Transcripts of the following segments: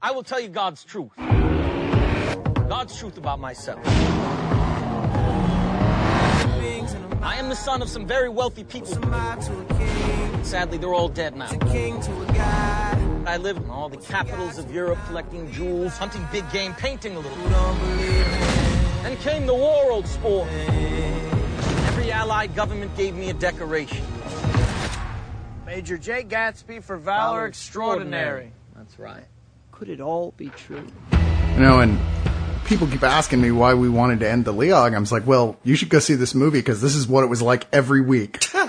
I will tell you God's truth. God's truth about myself. I am the son of some very wealthy people. Sadly, they're all dead now. I lived in all the capitals of Europe, collecting jewels, hunting big game, painting a little. Then came the war, old sport. Every allied government gave me a decoration. Major J. Gatsby for valor extraordinary. That's right. Could it all be true? You know, and people keep asking me why we wanted to end the Leog. I was like, well, you should go see this movie because this is what it was like every week. Well,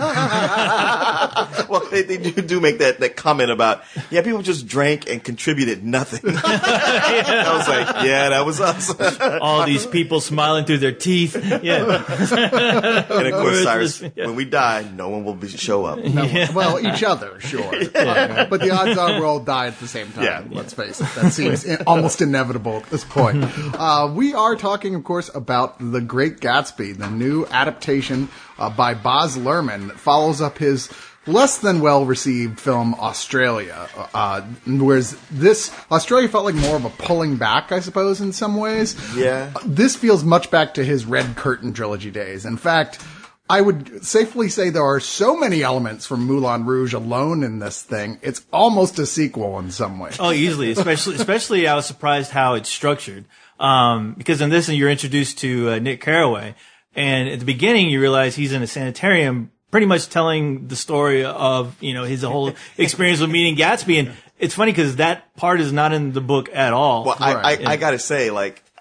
they do make that comment about, yeah, people just drank and contributed nothing. I was like, yeah, that was us. All these people smiling through their teeth. Yeah. And of course, Cyrus, when we die, no one will show up. No, well, each other, sure. But the odds are we'll all die at the same time. Yeah. Let's face it. That seems almost inevitable at this point. We are talking, of course, about The Great Gatsby, the new adaptation by Baz Luhrmann that follows up his less than well-received film Australia. Whereas Australia felt like more of a pulling back, I suppose, in some ways. Yeah. This feels much back to his Red Curtain trilogy days. In fact, I would safely say there are so many elements from Moulin Rouge alone in this thing. It's almost a sequel in some ways. Oh, easily. Especially I was surprised how it's structured. Because in this, you're introduced to Nick Carraway. And at the beginning, you realize he's in a sanitarium pretty much telling the story of, his whole experience with meeting Gatsby. And it's funny because that part is not in the book at all. Well, I gotta say,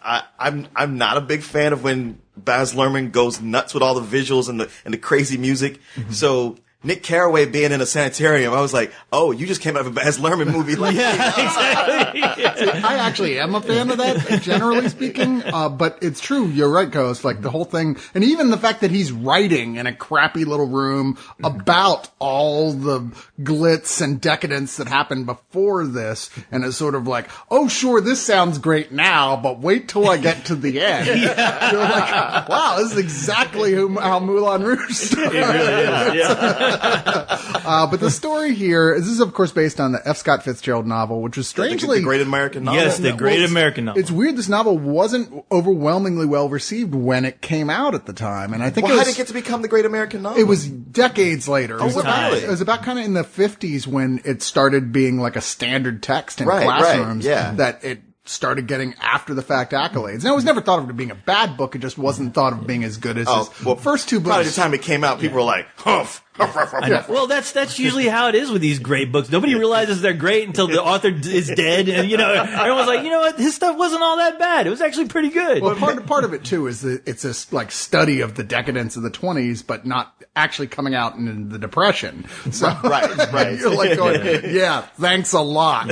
I'm not a big fan of when Baz Luhrmann goes nuts with all the visuals and the crazy music. Mm-hmm. So Nick Carraway being in a sanitarium, I was like, oh, you just came out of a Baz Luhrmann movie. Exactly. I actually am a fan of that, generally speaking. But it's true. You're right, Ghost. Like the whole thing, and even the fact that he's writing in a crappy little room about all the glitz and decadence that happened before this, and it's sort of like, oh, sure, this sounds great now, but wait till I get to the end. Yeah. You're like, wow, this is exactly how Moulin Rouge started. It really is. Yeah. But the story here, this is of course based on the F. Scott Fitzgerald novel, which was strangely the Great American Novel. Yes, the Great American Novel. It's weird. This novel wasn't overwhelmingly well received when it came out at the time, and I think how did it get to become the Great American Novel? It was decades later. Oh, really? It was about kind of in the 50s when it started being like a standard text in classrooms. Yeah. That it started getting after the fact accolades. And it was never thought of it being a bad book. It just wasn't thought of being as good as his first two books. Probably the time it came out, people were like, humph. Yeah. Well, that's usually how it is with these great books. Nobody realizes they're great until the author is dead, and everyone's like, what, his stuff wasn't all that bad. It was actually pretty good. Well, part of it too is that it's a study of the decadence of the 20s, but not actually coming out in the Depression. So right. You're like going, yeah, thanks a lot.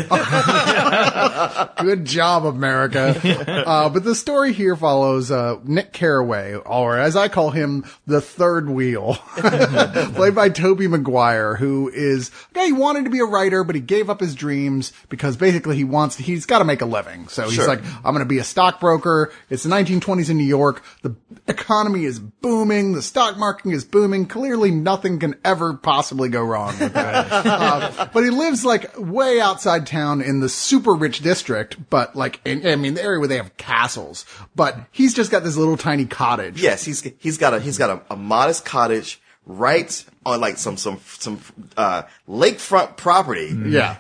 Good job, America. But the story here follows Nick Carraway, or as I call him, the third wheel. Played by Tobey Maguire, who is he wanted to be a writer, but he gave up his dreams because basically he's got to make a living. So he's like, I'm going to be a stockbroker. It's the 1920s in New York. The economy is booming. The stock market is booming. Clearly nothing can ever possibly go wrong with that. But he lives like way outside town in the super rich district, but like, the area where they have castles, but he's just got this little tiny cottage. Yes, he's got a modest cottage right on like some lakefront property. Yeah.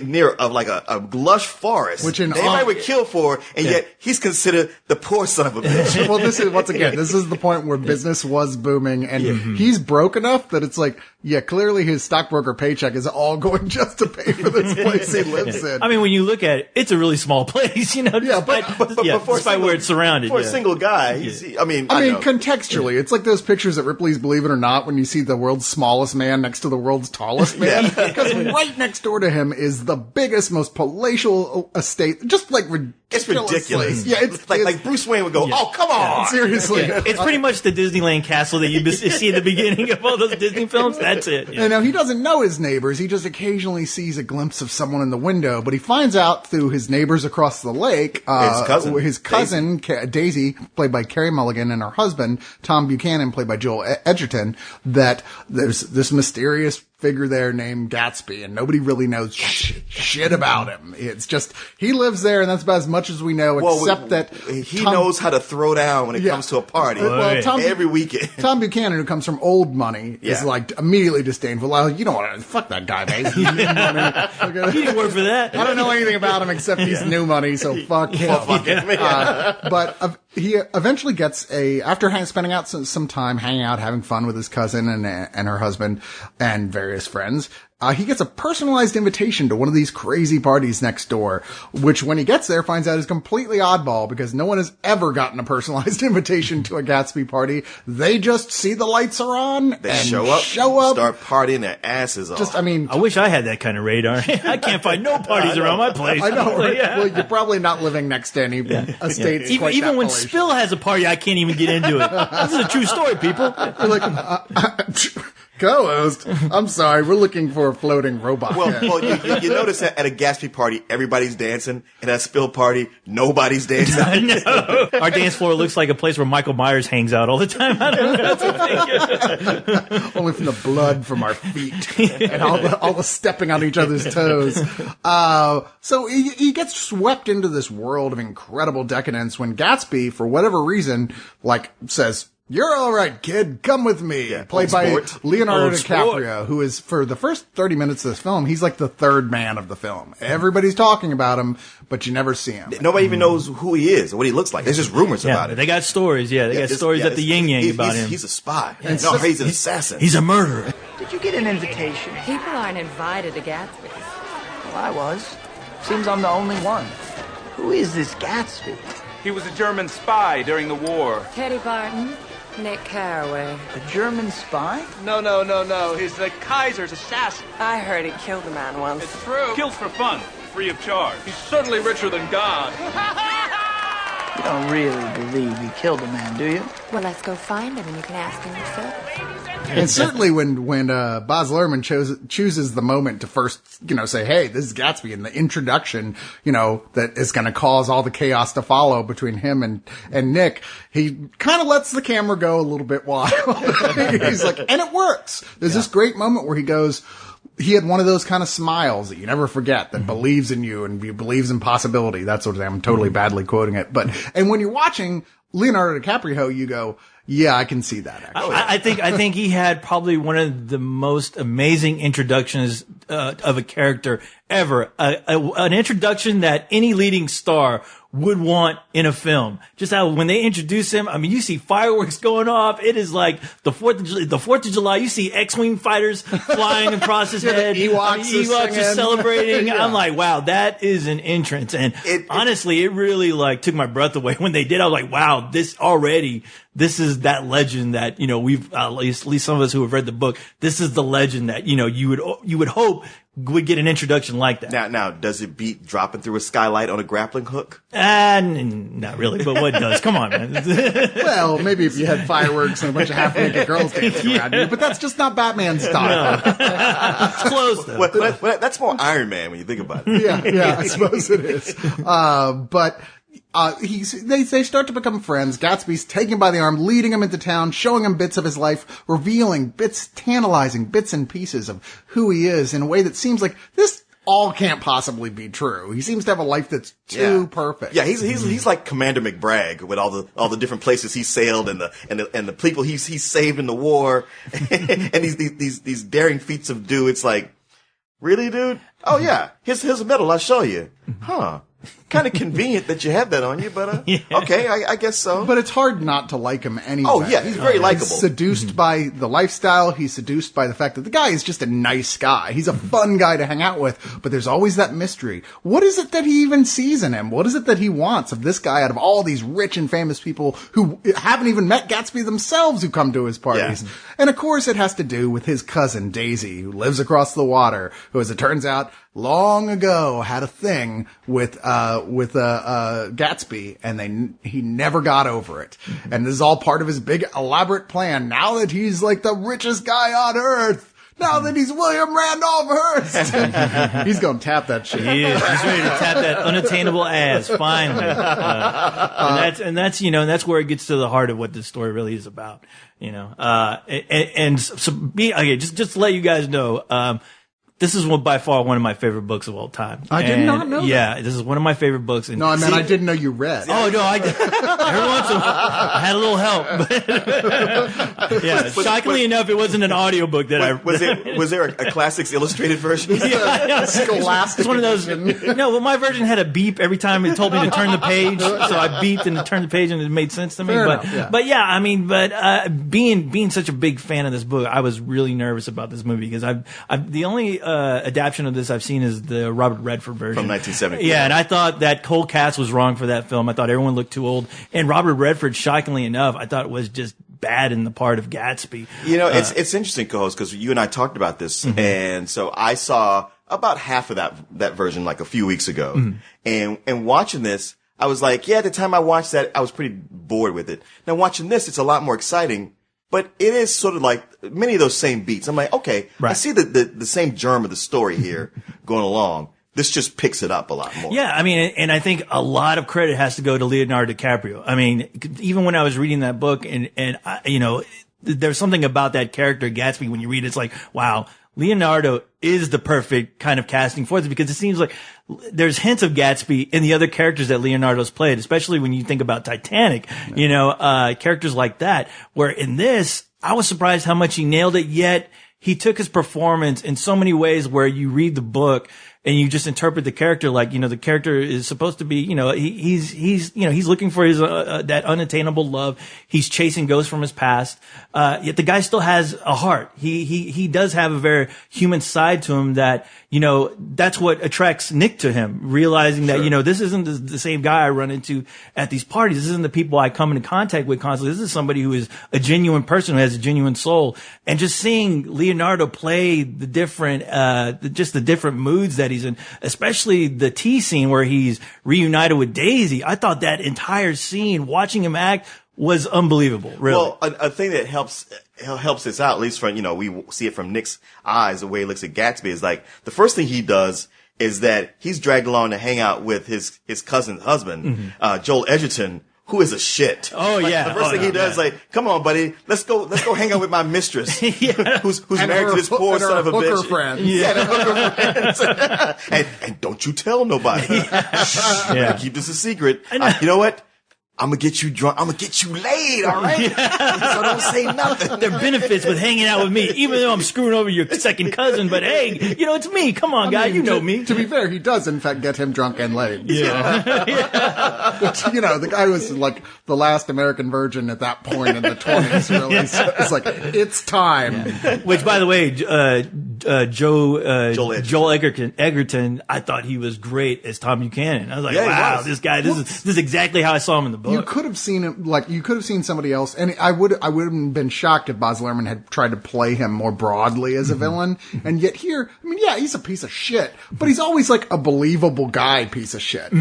Near like a lush forest. Which anybody would kill for, and yet he's considered the poor son of a bitch. Well, this is the point where business was booming, and he's broke enough that it's like, yeah, clearly his stockbroker paycheck is all going just to pay for this place he lives in. I mean, when you look at it, it's a really small place, despite where it's surrounded. For a single guy, contextually, it's like those pictures at Ripley's Believe It or Not when you see the world's smallest man next to the world's tallest man. Because right next door to him is the biggest, most palatial estate, just like it's ridiculous. Yeah, it's like Bruce Wayne would go, oh, come on. Seriously. It's pretty much the Disneyland castle that you see at the beginning of all those Disney films. That's it. And now he doesn't know his neighbors. He just occasionally sees a glimpse of someone in the window, but he finds out through his neighbors across the lake, his cousin Daisy, played by Carey Mulligan, and her husband, Tom Buchanan, played by Joel Edgerton, that there's this mysterious figure there named Gatsby, and nobody really knows shit about him. It's just, he lives there, and that's about as much as we know, except that he knows how to throw down when it comes to a party. Every weekend. Tom Buchanan, who comes from old money, is like immediately disdainful. Well, you don't want to, fuck that guy, man. He's new money. He didn't work for that. I don't know anything about him except he's new money, so fuck him. But he eventually gets after spending out some time hanging out, having fun with his cousin and her husband and various friends, he gets a personalized invitation to one of these crazy parties next door, which when he gets there finds out is completely oddball because no one has ever gotten a personalized invitation to a Gatsby party. They just see the lights are on. They show up, start partying their asses off. I wish I had that kind of radar. I can't find no parties around my place. I know. Right? Well, you're probably not living next to any estates. Even when Spill has a party, I can't even get into it. This is a true story, people. You're like, co-host, I'm sorry, we're looking for a floating robot. Well, you notice that at a Gatsby party, everybody's dancing, and at a Spill party, nobody's dancing. I know. Our dance floor looks like a place where Michael Myers hangs out all the time. I don't know. Only from the blood from our feet and all the stepping on each other's toes. So he gets swept into this world of incredible decadence when Gatsby, for whatever reason, says, "You're all right, kid. Come with me." Yeah, played by Leonardo DiCaprio, DiCaprio, who is, for the first 30 minutes of this film, he's like the third man of the film. Everybody's talking about him, but you never see him. Nobody even knows who he is or what he looks like. There's just rumors about it. They got stories. They got stories at the Yin Yang about him. He's a spy. No, he's an assassin. He's a murderer. Did you get an invitation? People aren't invited to Gatsby. Well, I was. Seems I'm the only one. Who is this Gatsby? He was a German spy during the war. Teddy Barton, Nick Carraway. A German spy? No. He's the Kaiser's assassin. I heard he killed a man once. It's true. Kills for fun, free of charge. He's certainly richer than God. You don't really believe he killed a man, do you? Well, let's go find him and you can ask him yourself. And certainly when Baz Luhrmann chooses the moment to first, say, hey, this is Gatsby, and the introduction, that is going to cause all the chaos to follow between him and Nick, he kind of lets the camera go a little bit wild. He's like, and it works. There's this great moment where he had one of those kind of smiles that you never forget, that believes in you and believes in possibility. That sort of thing. I'm totally badly quoting it. And when you're watching Leonardo DiCaprio, you go, yeah, I can see that, actually. I think he had probably one of the most amazing introductions of a character ever. An introduction that any leading star would want in a film. Just how when they introduce him, I mean, you see fireworks going off. It is like the 4th of July. You see X-Wing fighters flying across his head. The Ewoks are celebrating. I'm like, wow, that is an entrance. And honestly, it really took my breath away when they did. I was like, wow, this is that legend that, we've, at least some of us who have read the book, this is the legend that, you would hope would get an introduction like that. Now, does it beat dropping through a skylight on a grappling hook? Not really, but what does? Come on, man. Well, maybe if you had fireworks and a bunch of half-naked girls dancing around you, but that's just not Batman's style. No. It's close, though. Well, that's more Iron Man when you think about it. Yeah, I suppose it is. They start to become friends. Gatsby's taking him by the arm, leading him into town, showing him bits of his life, revealing tantalizing bits and pieces of who he is in a way that seems like this all can't possibly be true. He seems to have a life that's too perfect. Yeah, he's like Commander McBragg with all the different places he sailed and the people he's saved in the war and these daring feats of do. It's like, really, dude? Oh yeah, here's a medal. I'll show you. Huh. Kind of convenient that you have that on you, but okay, I guess so. But it's hard not to like him anyway. Oh yeah, he's very likable. He's seduced by the lifestyle. He's seduced by the fact that the guy is just a nice guy. He's a fun guy to hang out with, but there's always that mystery. What is it that he even sees in him? What is it that he wants of this guy out of all these rich and famous people who haven't even met Gatsby themselves who come to his parties? Yeah. And of course it has to do with his cousin Daisy, who lives across the water, who, as it turns out, long ago had a thing with Gatsby, and he never got over it. And this is all part of his big elaborate plan. Now that he's like the richest guy on earth, Now that he's William Randolph Hearst. He's going to tap that shit. He is. He's ready to tap that unattainable ass, finally. And that's where it gets to the heart of what this story really is about, just to let you guys know, this is by far one of my favorite books of all time. I did not know that. Yeah, this is one of my favorite books. And no, I mean, I didn't know you read. Oh, no, every once in a while, I had a little help. But yeah, shockingly enough, it wasn't an audiobook that I read. Was there a Classics Illustrated version? Scholastic. It's one of those. No, well, my version had a beep every time it told me to turn the page. So I beeped and it turned the page and it made sense to me. Fair enough, yeah. But yeah, I mean, being such a big fan of this book, I was really nervous about this movie because the only adaptation of this I've seen is the Robert Redford version from 1970. Yeah, and I thought that whole cast was wrong for that film. I thought everyone looked too old, and Robert Redford, shockingly enough, I thought was just bad in the part of Gatsby. It's interesting, co-host, because you and I talked about this, and so I saw about half of that version like a few weeks ago, and watching this, I was like, yeah, at the time I watched that, I was pretty bored with it. Now watching this, it's a lot more exciting. But it is sort of like many of those same beats. I'm like, okay, right. I see the same germ of the story here going along. This just picks it up a lot more. Yeah, I mean, and I think a lot of credit has to go to Leonardo DiCaprio. I mean, even when I was reading that book and there's something about that character, Gatsby, when you read it, it's like, wow, Leonardo is the perfect kind of casting for this because it seems like there's hints of Gatsby in the other characters that Leonardo's played, especially when you think about Titanic, characters like that, where in this, I was surprised how much he nailed it, yet he took his performance in so many ways where you read the book and you just interpret the character like, the character is supposed to be, he's looking for his, that unattainable love. He's chasing ghosts from his past. Yet the guy still has a heart. He does have a very human side to him that, that's what attracts Nick to him, realizing that, this isn't the same guy I run into at these parties. This isn't the people I come into contact with constantly. This is somebody who is a genuine person who has a genuine soul. And just seeing Leonardo play the different, the different moods that he's in, especially the tea scene where he's reunited with Daisy. I thought that entire scene, watching him act, was unbelievable. Really. Well, a thing that helps this out, at least from, we see it from Nick's eyes, the way he looks at Gatsby, is like the first thing he does is that he's dragged along to hang out with his cousin's husband, Joel Edgerton, who is a shit. Oh, yeah. The first thing he does, come on, buddy, let's go hang out with my mistress, who's married to this poor son of a bitch. Friends. Yeah, and her hooker friends. and don't you tell nobody. Shh, keep this a secret. You know what? I'm gonna get you drunk. I'm gonna get you laid, all right? So don't say nothing. There are benefits with hanging out with me, even though I'm screwing over your second cousin. But hey, it's me. Come on, guy. You know me. To be fair, he does, in fact, get him drunk and laid. Yeah. Which, the guy was like the last American virgin at that point in the 20s, really. So it's like, it's time. Yeah. Which, by the way, Joel Egerton, I thought he was great as Tom Buchanan. I was like, wow, this guy, this is exactly how I saw him in the book. You could have seen him, you could have seen somebody else, and I wouldn't have been shocked if Baz Luhrmann had tried to play him more broadly as a villain. And yet here, he's a piece of shit, but he's always like a believable guy piece of shit.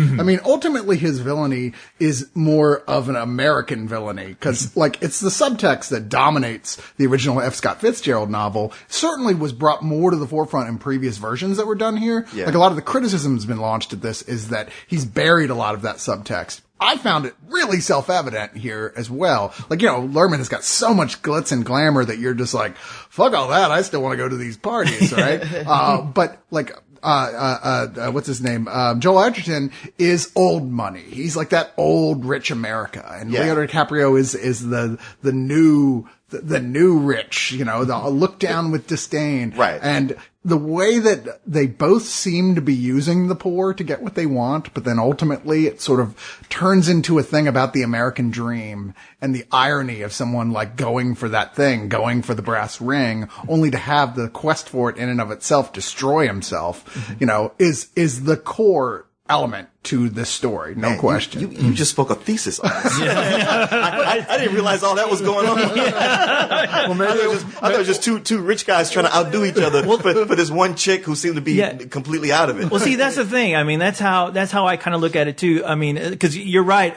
Ultimately his villainy is more of an American villainy, because it's the subtext that dominates the original F. Scott Fitzgerald novel. Certainly was brought more to the forefront in previous versions that were done here. Yeah. A lot of the criticism has been launched at this is that he's buried a lot of that subtext. I found it really self-evident here as well. Luhrmann has got so much glitz and glamour that you're just like, fuck all that. I still want to go to these parties, right? What's his name? Joel Edgerton is old money. He's like that old rich America. And Leonardo DiCaprio is the new rich, the look down with disdain. Right. And the way that they both seem to be using the poor to get what they want, but then ultimately it sort of turns into a thing about the American dream and the irony of someone going for that thing, going for the brass ring, only to have the quest for it in and of itself destroy himself, is the core element to this story. No question. You just spoke a thesis on this. I didn't realize all that was going on. Well, maybe I thought it was just two rich guys trying to outdo each other for this one chick who seemed to be completely out of it. Well, see, that's the thing. That's how I kind of look at it too. Because you're right.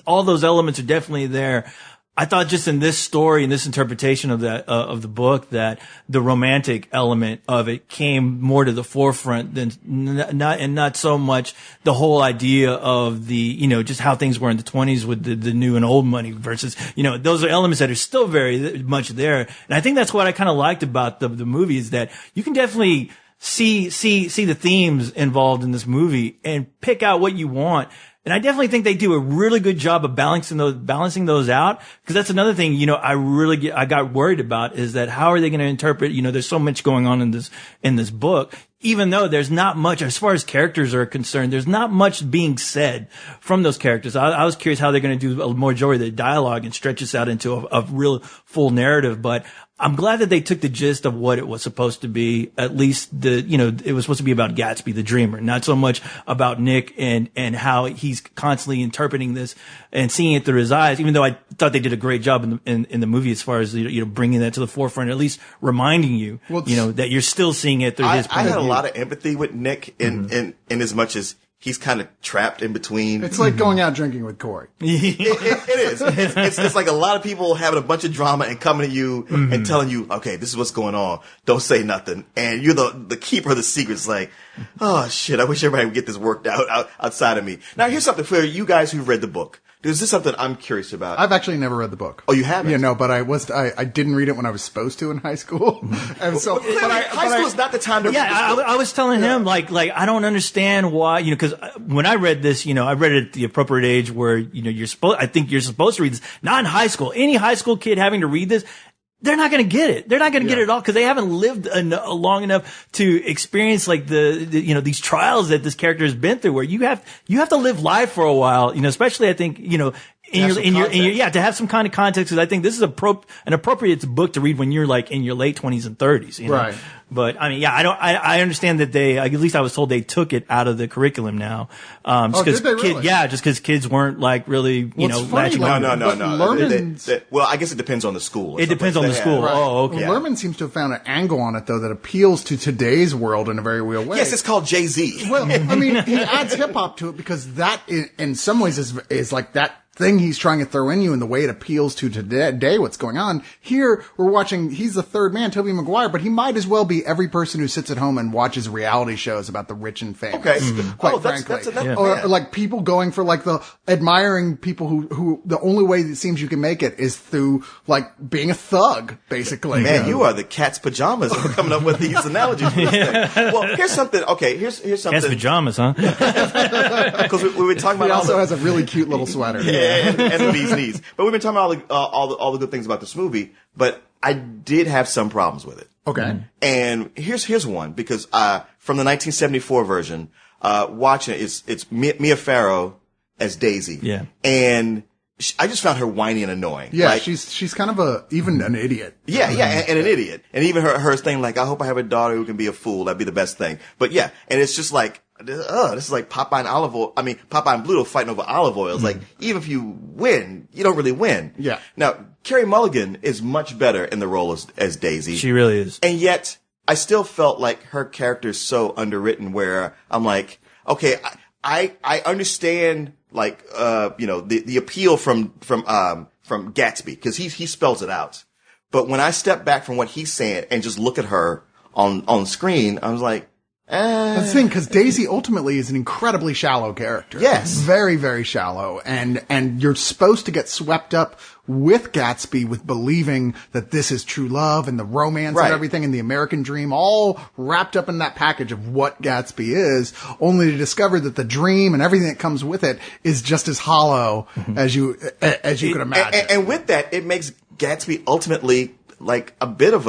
All those elements are definitely there. I thought just in this story, in this interpretation of the book, that the romantic element of it came more to the forefront than not so much the whole idea of just how things were in the 20s with the new and old money versus, those are elements that are still very much there. And I think that's what I kind of liked about the movie, is that you can definitely see the themes involved in this movie and pick out what you want. And I definitely think they do a really good job of balancing those out. Cause that's another thing, I got worried about, is that how are they going to interpret, there's so much going on in this book, even though there's not much, as far as characters are concerned, there's not much being said from those characters. I was curious how they're going to do a majority of the dialogue and stretch this out into a real full narrative, but I'm glad that they took the gist of what it was supposed to be. At least it was supposed to be about Gatsby, the dreamer, not so much about Nick and how he's constantly interpreting this and seeing it through his eyes. Even though I thought they did a great job in the movie as far as bringing that to the forefront, at least reminding you, that you're still seeing it through his point I of had a view. lot of empathy with Nick in as much as he's kind of trapped in between. It's like going out drinking with Corey. It is. It's like a lot of people having a bunch of drama and coming to you and telling you, okay, this is what's going on. Don't say nothing. And you're the keeper of the secrets. Like, oh shit, I wish everybody would get this worked out outside of me. Now here's something for you guys who read the book. Is this something I'm curious about? I've actually never read the book. Oh, you haven't? Yeah, no, but I didn't read it when I was supposed to in high school. And so, high school is not the time to read this book. I was telling him, like, I don't understand why, because when I read this, I read it at the appropriate age where, I think you're supposed to read this. Not in high school. Any high school kid having to read this, they're not going to get it. They're not going to get it at all because they haven't lived long enough to experience like these trials that this character has been through, where you have to live life for a while, especially I think, to have some kind of context. Because I think this is an appropriate book to read when you're like in your late 20s and 30s, Right. But I mean, I understand that at least I was told they took it out of the curriculum now. Did they really? Just because kids weren't like really, latching on. No. Well, I guess it depends on the school. It depends on the school. Right. Oh, okay. Well, Lerman seems to have found an angle on it though that appeals to today's world in a very real way. Yes, it's called Jay-Z. Well, I mean, he adds hip hop to it because that in some ways is like that thing he's trying to throw in you in the way it appeals to today, what's going on. Here, we're watching, he's the third man, Tobey Maguire, but he might as well be every person who sits at home and watches reality shows about the rich and famous. Okay. Quite frankly. Or like people going for like admiring people who the only way it seems you can make it is through like being a thug, basically. Man, you are the cat's pajamas for coming up with these analogies for this thing. Well, here's something. Okay, here's something. Cat's pajamas, huh? Because we were talking about he also has a really cute little sweater. And the bee's knees. But we've been talking about all the good things about this movie, but I did have some problems with it. Okay. And here's one, because from the 1974 version, watching it, it's Mia Farrow as Daisy. Yeah. And I just found her whiny and annoying. Yeah, like, she's kind of even an idiot. Yeah, and an idiot. And even her thing like, I hope I have a daughter who can be a fool. That'd be the best thing. But yeah, and it's just like, this is like Popeye and Bluto fighting over olive oil. It's like, even if you win, you don't really win. Yeah. Now, Carey Mulligan is much better in the role as Daisy. She really is. And yet, I still felt like her character is so underwritten where I'm like, okay, I understand like, the appeal from Gatsby, because he spells it out. But when I step back from what he's saying and just look at her on screen, I was like, That's the thing, because Daisy ultimately is an incredibly shallow character. Yes. Very, very shallow. And you're supposed to get swept up with Gatsby with believing that this is true love and the romance and everything and the American dream all wrapped up in that package of what Gatsby is, only to discover that the dream and everything that comes with it is just as hollow as you could imagine. And with that, it makes Gatsby ultimately like a bit of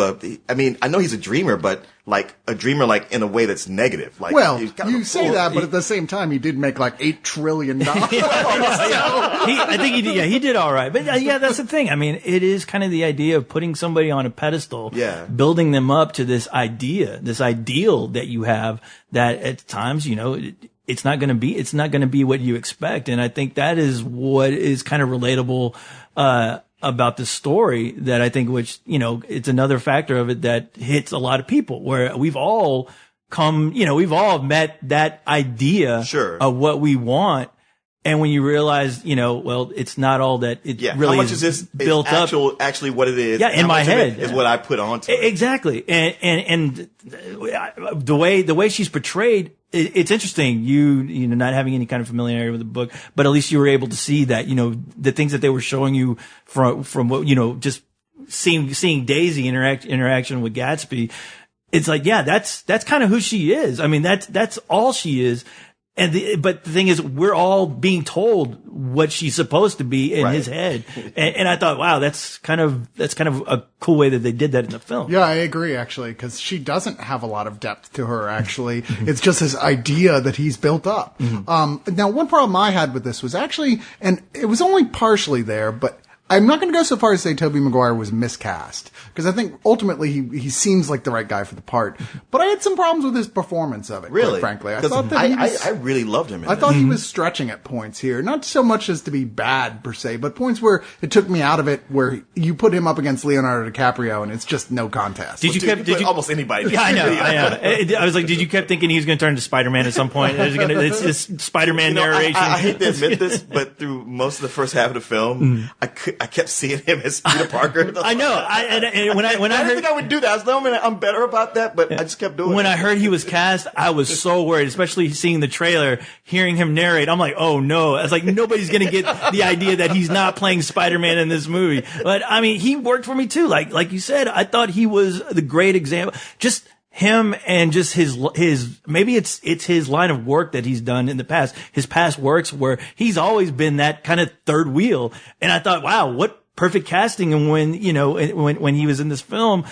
I mean, I know he's a dreamer, but like a dreamer like in a way that's negative. Like, well, you say that, but at the same time, he did make like $8 trillion. I think he did all right. But yeah, that's the thing. I mean, it is kind of the idea of putting somebody on a pedestal, building them up to this ideal that you have that at times, it's not going to be what you expect. And I think that is what is kind of relatable, about the story, that I think, which, it's another factor of it that hits a lot of people, where we've all met that idea of what we want. And when you realize, well, it's not all that it really how much is this built up. Actually what it is. Yeah, in my head is what I put onto it. Exactly. And the way she's portrayed, it's interesting. You know, not having any kind of familiarity with the book, but at least you were able to see that, the things that they were showing you from what, just seeing Daisy interaction with Gatsby. It's like, yeah, that's kind of who she is. I mean, that's all she is. But the thing is, we're all being told what she's supposed to be in his head. And I thought, wow, that's kind of a cool way that they did that in the film. Yeah, I agree, actually, because she doesn't have a lot of depth to her, actually. It's just this idea that he's built up. Now, one problem I had with this was actually, and it was only partially there, but I'm not going to go so far as to say Tobey Maguire was miscast, because I think ultimately he seems like the right guy for the part. But I had some problems with his performance of it, really? Quite frankly. I 'Cause thought that I really loved him in I this. thought he was stretching at points here. Not so much as to be bad, per se, but points where it took me out of it, where you put him up against Leonardo DiCaprio, and it's just no contest. Did you almost anybody? Yeah, I know. I was like, did you kept thinking he was going to turn into Spider-Man at some point? It's Spider-Man narration. I hate to admit this, but through most of the first half of the film, I kept seeing him as Peter Parker. I know. And when I didn't heard, think I would do that. I was like, I'm better about that, but I just kept doing it. When I heard he was cast, I was so worried, especially seeing the trailer, hearing him narrate. I'm like, oh no. I was like, nobody's going to get the idea that he's not playing Spider-Man in this movie. But I mean, he worked for me too. Like you said, I thought he was the great example. Just him and just his maybe it's his line of work that he's done in the past, his past works where he's always been that kind of third wheel. And I thought, wow, what perfect casting. And when he was in this film,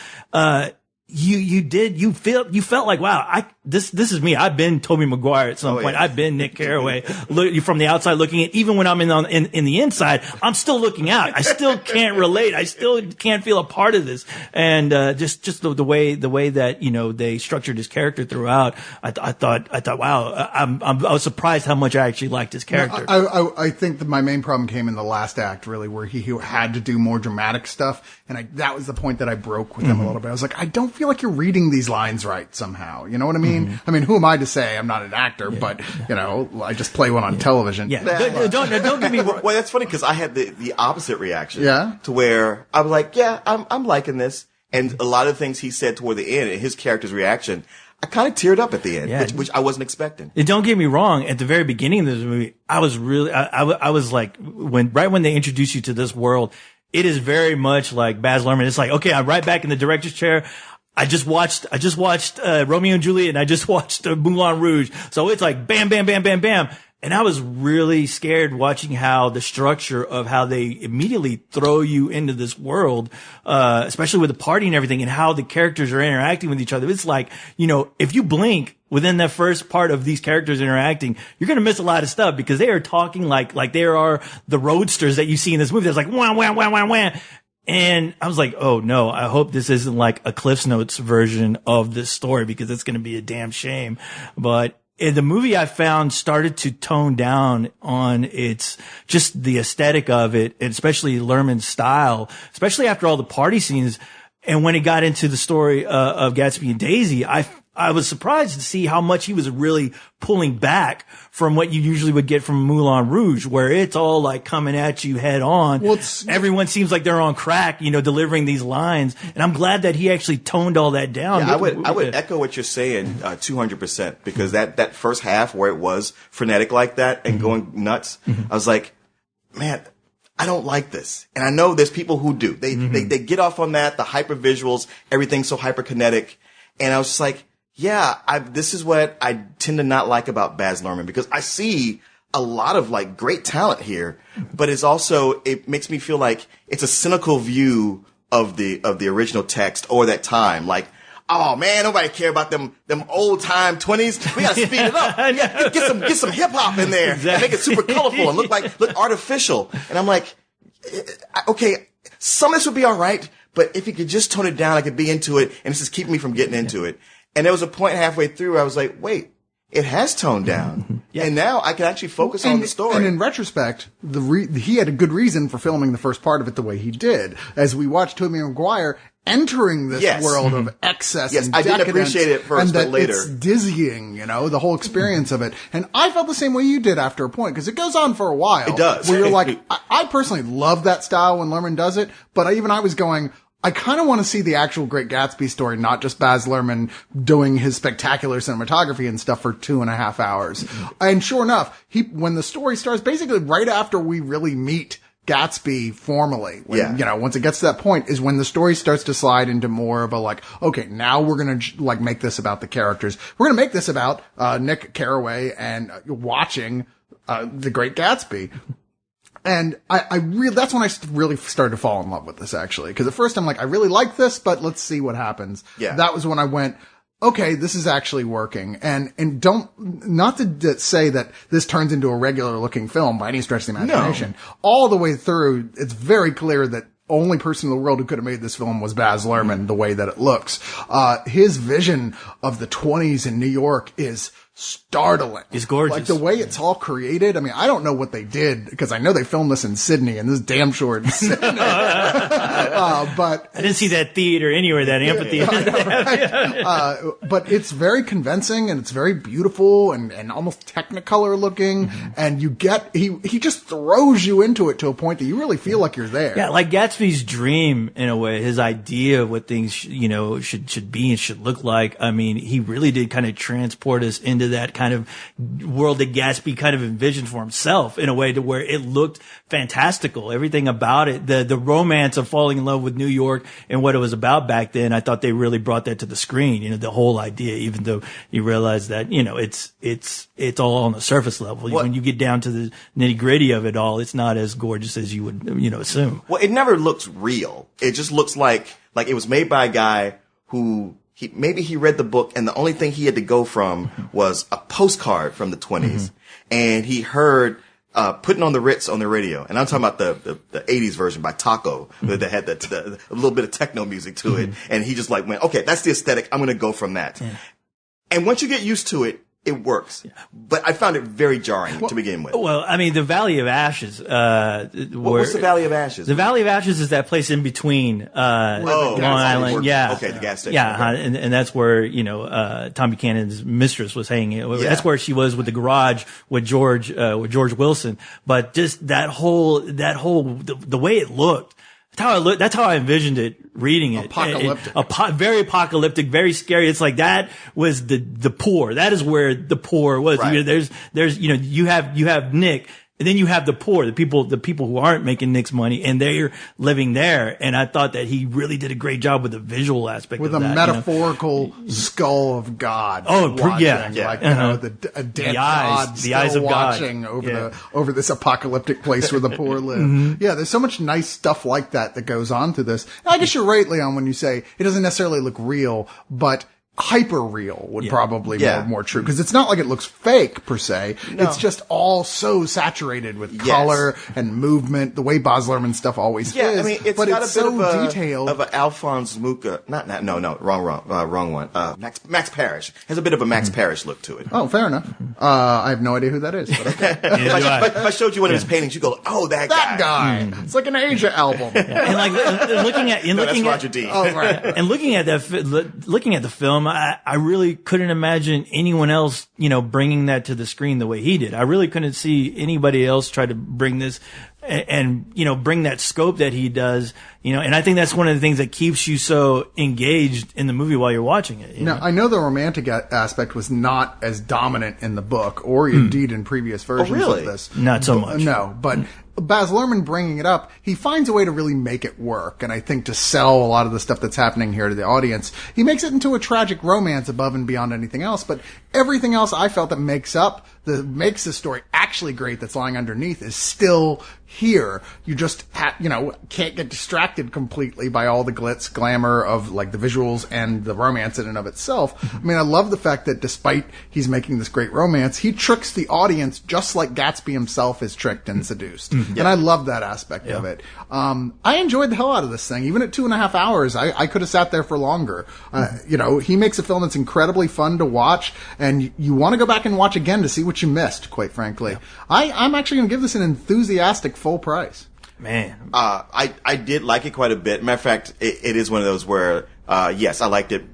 you felt like, wow, this is me. I've been Tobey Maguire at some point. I've been Nick Carraway. Look from the outside looking in. Even when I'm in the inside, I'm still looking out. I still can't relate. I still can't feel a part of this. And just the way that they structured his character throughout, I thought, wow, I was surprised how much I actually liked his character. I think that my main problem came in the last act, really, where he had to do more dramatic stuff, and that was the point that I broke with him a little bit. I was like, I don't feel like you're reading these lines right somehow. You know what I mean? I mean, who am I to say? I'm not an actor, but I just play one on television. Yeah. Don't get me wrong. Well, that's funny because I had the opposite reaction. Yeah. To where I was like, yeah, I'm liking this, and a lot of things he said toward the end, and his character's reaction, I kind of teared up at the end, which I wasn't expecting. Don't get me wrong. At the very beginning of this movie, I was really, I was like, when they introduce you to this world, it is very much like Baz Luhrmann. It's like, okay, I'm right back in the director's chair. I just watched Romeo and Juliet, and I just watched Moulin Rouge. So it's like bam, bam, bam, bam, bam. And I was really scared watching how the structure of how they immediately throw you into this world, especially with the party and everything, and how the characters are interacting with each other. It's like, if you blink within that first part of these characters interacting, you're going to miss a lot of stuff because they are talking like there are the roadsters that you see in this movie. There's like, wah, wah, wah, wah, wah. And I was like, oh no, I hope this isn't like a Cliff's Notes version of this story because it's going to be a damn shame. But the movie I found started to tone down on just the aesthetic of it, and especially Luhrmann's style, especially after all the party scenes. And when it got into the story of Gatsby and Daisy, I was surprised to see how much he was really pulling back from what you usually would get from Moulin Rouge, where it's all like coming at you head on. Well, everyone seems like they're on crack, delivering these lines. And I'm glad that he actually toned all that down. Yeah, I would echo what you're saying 200% because that first half where it was frenetic like that and going nuts, I was like, man, I don't like this. And I know there's people who do. They get off on that, the hyper visuals, everything's so hyperkinetic. And I was just like, yeah, this is what I tend to not like about Baz Luhrmann because I see a lot of like great talent here, but it makes me feel like it's a cynical view of the original text or that time. Like, oh man, nobody care about them old time 20s. We gotta speed it up. Yeah, get some hip hop in there and make it super colorful and look artificial. And I'm like, okay, some of this would be all right, but if you could just tone it down, I could be into it, and this is keeping me from getting into it. And there was a point halfway through where I was like, wait, it has toned down. And now I can actually focus on the story. And in retrospect, he had a good reason for filming the first part of it the way he did. As we watched Tobey Maguire, entering this Yes. world of excess Yes, and I didn't decadence, appreciate it first, and that but later. it's dizzying, the whole experience of it. And I felt the same way you did after a point, because it goes on for a while. It does. Where you're like, I personally love that style when Luhrmann does it, but I was going, I kind of want to see the actual Great Gatsby story, not just Baz Luhrmann doing his spectacular cinematography and stuff for 2.5 hours. And sure enough, when the story starts, basically right after we really meet Gatsby formally, once it gets to that point, is when the story starts to slide into more of a like, okay, now we're going to make this about the characters. We're going to make this about Nick Carraway and watching The Great Gatsby. And that's when I really started to fall in love with this, actually. Because at first I'm like, I really like this, but let's see what happens. Yeah. That was when I went, okay, this is actually working. And not to say that this turns into a regular looking film by any stretch of the imagination. No. All the way through, it's very clear that only person in the world who could have made this film was Baz Luhrmann, the way that it looks. His vision of the 20s in New York is startling. It's gorgeous. Like the way it's all created. I mean, I don't know what they did because I know they filmed this in Sydney and this is damn sure in Sydney. But I didn't see that theater anywhere, that amphitheater. But it's very convincing and it's very beautiful and almost technicolor looking. Mm-hmm. And he just throws you into it to a point that you really feel like you're there. Yeah, like Gatsby's dream in a way, his idea of what things, should be and should look like. I mean, he really did kind of transport us into that kind of world that Gatsby kind of envisioned for himself in a way to where it looked fantastical. Everything about it, the romance of falling in love with New York and what it was about back then, I thought they really brought that to the screen, the whole idea, even though you realize that, it's all on the surface level. When you get down to the nitty gritty of it all, it's not as gorgeous as you would, assume. Well, it never looks real. It just looks like it was made by a guy who maybe he read the book and the only thing he had to go from was a postcard from the 20s. Mm-hmm. And he heard, Putting on the Ritz on the radio. And I'm talking about the 80s version by Taco that had a little bit of techno music to it. And he just went, okay, that's the aesthetic. I'm going to go from that. Yeah. And once you get used to it, it works. Yeah. But I found it very jarring to begin with. Well, I mean, the Valley of Ashes. What's the Valley of Ashes? The Valley of Ashes is that place in between Long Island. Yeah. Okay, the gas station. Yeah, okay. and that's where, Tom Buchanan's mistress was hanging. Yeah. That's where she was with the garage with George Wilson. But just the way it looked. That's how I envisioned it reading it. Apocalyptic. Very apocalyptic, very scary. It's like that was the poor. That is where the poor was. Right. You have Nick. And then you have the poor, the people who aren't making Nick's money, and they're living there. And I thought that he really did a great job with the visual aspect with of that. With a metaphorical skull of God. Oh, watching, yeah. Like, the dead eyes, the eyes of watching God. over this apocalyptic place where the poor live. Mm-hmm. Yeah, there's so much nice stuff like that goes on to this. And I guess you're right, Leon, when you say it doesn't necessarily look real, but hyper real would probably be more true, because it's not like it looks fake per se. No. It's just all so saturated with color and movement, the way Baz Luhrmann stuff always is. I mean, it's but got it's a bit so detailed. of an Alphonse Mucha. Wrong one. Max Parrish has a bit of a Max Parrish look to it. Oh, fair enough. I have no idea who that is. But okay. If I showed you one of his paintings, you go, "Oh, that guy." It's like an Asia album. And like looking at that's Roger D. Oh, right. And looking at the film, I really couldn't imagine anyone else, bringing that to the screen the way he did. I really couldn't see anybody else try to bring this and bring that scope that he does, and I think that's one of the things that keeps you so engaged in the movie while you're watching it. Now, I know the romantic aspect was not as dominant in the book or indeed in previous versions of this. Not so much. No, but Baz Luhrmann bringing it up, he finds a way to really make it work. And I think to sell a lot of the stuff that's happening here to the audience, he makes it into a tragic romance above and beyond anything else. But everything else I felt that makes the story actually great that's lying underneath is still here. You just can't get distracted completely by all the glitz, glamour of like the visuals and the romance in and of itself. I mean, I love the fact that despite he's making this great romance, he tricks the audience just like Gatsby himself is tricked and seduced. Mm-hmm. And I love that aspect of it. I enjoyed the hell out of this thing. Even at 2.5 hours, I could have sat there for longer. He makes a film that's incredibly fun to watch, and you want to go back and watch again to see what you missed, quite frankly. I'm actually going to give this an enthusiastic full price. Man. I did like it quite a bit. Matter of fact, it is one of those where, yes, I liked it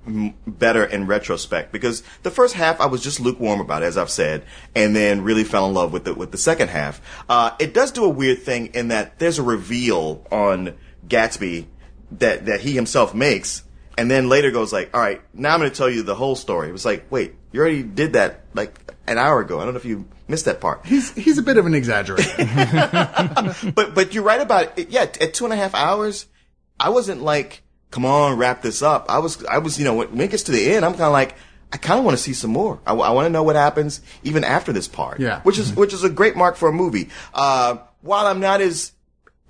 better in retrospect, because the first half I was just lukewarm about, as I've said, and then really fell in love with the second half. It does do a weird thing in that there's a reveal on Gatsby that he himself makes, and then later goes like, all right, now I'm going to tell you the whole story. It was like, wait, you already did that like an hour ago. I don't know if you missed that part. He's a bit of an exaggerator. But you're right about it. Yeah, at 2.5 hours, I wasn't like, come on, wrap this up. I was, when it gets to the end, I'm kind of like, I kind of want to see some more. I want to know what happens even after this part. Yeah. Which is a great mark for a movie. While I'm not as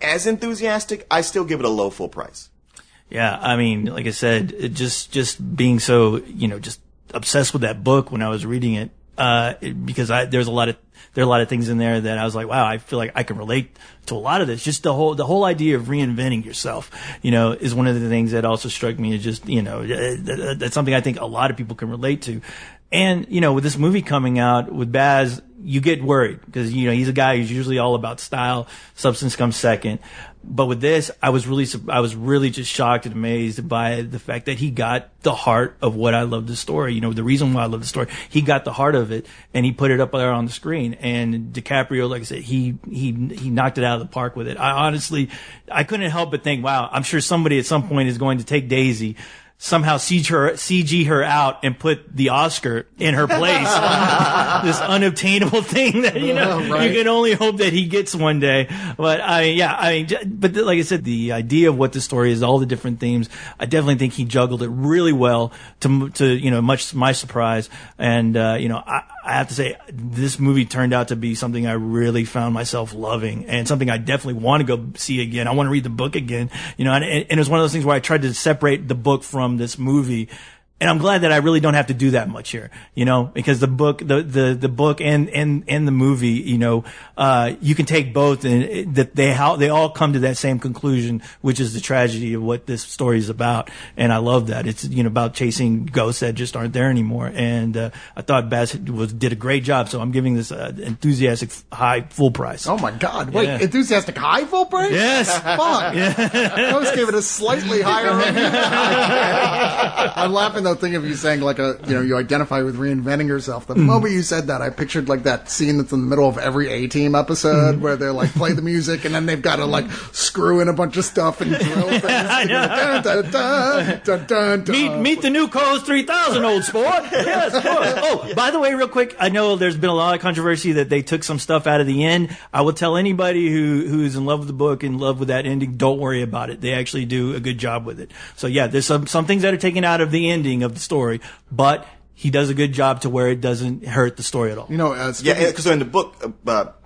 enthusiastic, I still give it a low full price. Yeah, I mean, like I said, it just being so, just obsessed with that book when I was reading it, because there are a lot of things in there that I was like, wow, I feel like I can relate to a lot of this. Just the whole idea of reinventing yourself, is one of the things that also struck me as just, that's something I think a lot of people can relate to. And, with this movie coming out with Baz, you get worried because, he's a guy who's usually all about style. Substance comes second. But with this, I was really just shocked and amazed by the fact that he got the heart of what I love the story. The reason why I love the story, he got the heart of it and he put it up there on the screen. And DiCaprio, like I said, he knocked it out of the park with it. I couldn't help but think, wow, I'm sure somebody at some point is going to take Daisy, somehow CG her out and put the Oscar in her place. This unobtainable thing that, you can only hope that he gets one day. But but like I said, the idea of what the story is, all the different themes, I definitely think he juggled it really well to much to my surprise. And, I have to say this movie turned out to be something I really found myself loving and something I definitely want to go see again. I want to read the book again, and it was one of those things where I tried to separate the book from this movie. And I'm glad that I really don't have to do that much here, because the book, the book and the movie, you can take both and that they all come to that same conclusion, which is the tragedy of what this story is about. And I love that. It's, about chasing ghosts that just aren't there anymore. And, I thought Baz did a great job. So I'm giving this, enthusiastic high full price. Oh my God. Wait, enthusiastic high full price? Yes. Fuck. Yeah. I always gave it a slightly higher rating. I'm laughing though, thinking of you saying like you identify with reinventing yourself. The moment you said that, I pictured like that scene that's in the middle of every A-Team episode where they're like play the music and then they've got to like screw in a bunch of stuff and drill things. I know. Meet the new Coles 3000, old sport. Yes, of course. Oh, by the way, real quick, I know there's been a lot of controversy that they took some stuff out of the end. I will tell anybody who's in love with the book, in love with that ending, don't worry about it. They actually do a good job with it. So yeah, there's some things that are taken out of the ending of the story, but he does a good job to where it doesn't hurt the story at all. Because in the book,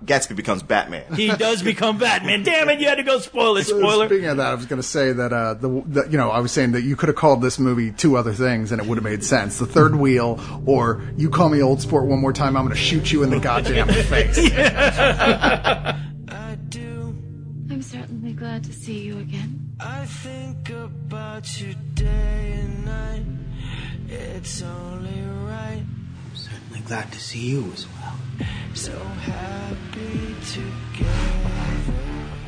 Gatsby becomes Batman. He does become Batman. Damn it, you had to go spoil it. Spoiler. Speaking of that, I was going to say that I was saying that you could have called this movie two other things and it would have made sense: the third wheel, or you call me old sport one more time, I'm going to shoot you in the goddamn face. I do. I'm certainly glad to see you again. I think about you day and night. It's only right. I'm certainly glad to see you as well. So happy together.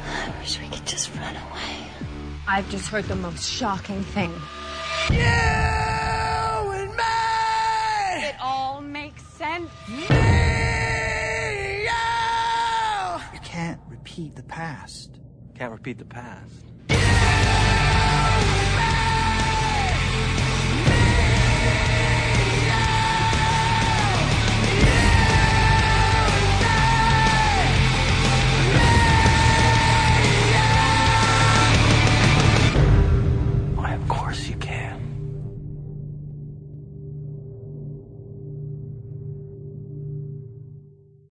I wish we could just run away. I've just heard the most shocking thing. You and me! It all makes sense. Me! You can't repeat the past. Can't repeat the past.